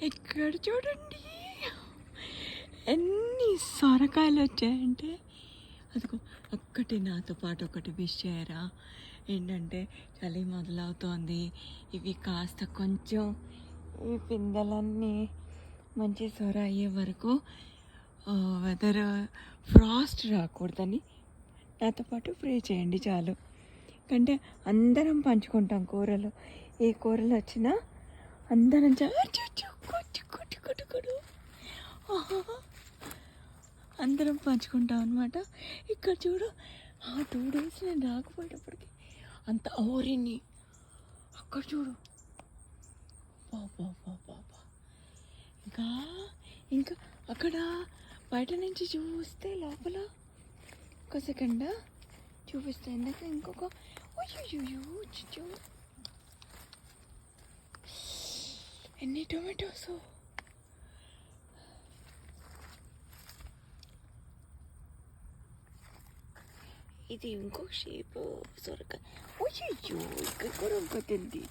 ఇక్కడ చూడండి ఎన్ని సొరకాయలు వచ్చాయంటే, అదిగో ఒక్కటి నాతో పాటు ఒకటి విష్ చేయరా. ఏంటంటే చలి మొదలవుతోంది, ఇవి కాస్త కొంచెం ఈ పిందెలన్నీ మంచి సొర అయ్యే వరకు వెదర్ ఫ్రాస్ట్ రాకూడదని నాతో పాటు ప్రే చేయండి చాలు. కంటే అందరం పంచుకుంటాం కూరలు, ఏ కూరలు వచ్చినా అందరం అందరం పంచుకుంటాం అనమాట. ఇక్కడ చూడు, 2 days నేను రాకపోయేటప్పటికి అంత ఓరిని అక్కడ చూడు, బాబా. ఇంకా ఇంకా అక్కడ బయట నుంచి చూస్తే లోపల ఒక సెకండ్ చూపిస్తే ఇందాక ఇంకొక ఎన్ని టొమాటోస్. ఇది ఇంకో షేపు సొరకాయ. ఇక్కడ కూడా ఇంకోటి ఉంది.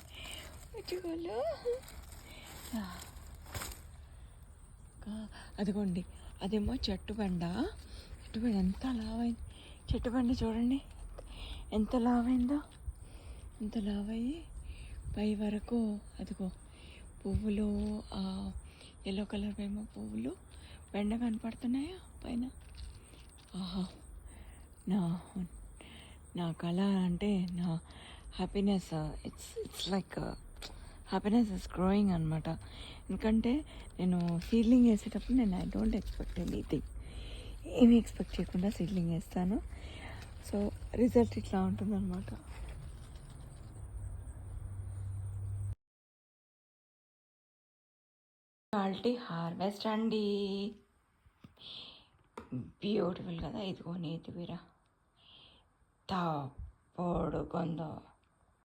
అదిగోండి, అదేమో చెట్టు బండ ఎంత లావైంది. చెట్టు బండ చూడండి ఎంత లావైందో. ఎంత లావయ్యి పై వరకు అదిగో పువ్వులు, ఎల్లో కలర్ ఏమో పువ్వులు బెండ కనపడుతున్నాయా పైన. నా కళ అంటే నా happiness, it's like happiness is growing అనమాట. ఎందుకంటే నేను సీడ్లింగ్ వేసేటప్పుడు నేను ఐ డోంట్ ఎక్స్పెక్ట్ ఎనీథింగ్, ఏమీ ఎక్స్పెక్ట్ చేయకుండా సీడ్లింగ్ వేస్తాను. సో రిజల్ట్ ఇట్లా ఉంటుందన్నమాట. క్వాలిటీ హార్వెస్ట్ అండి, బ్యూటిఫుల్ కదా. ఇదిగో నీతివీరా పొడుగుందో.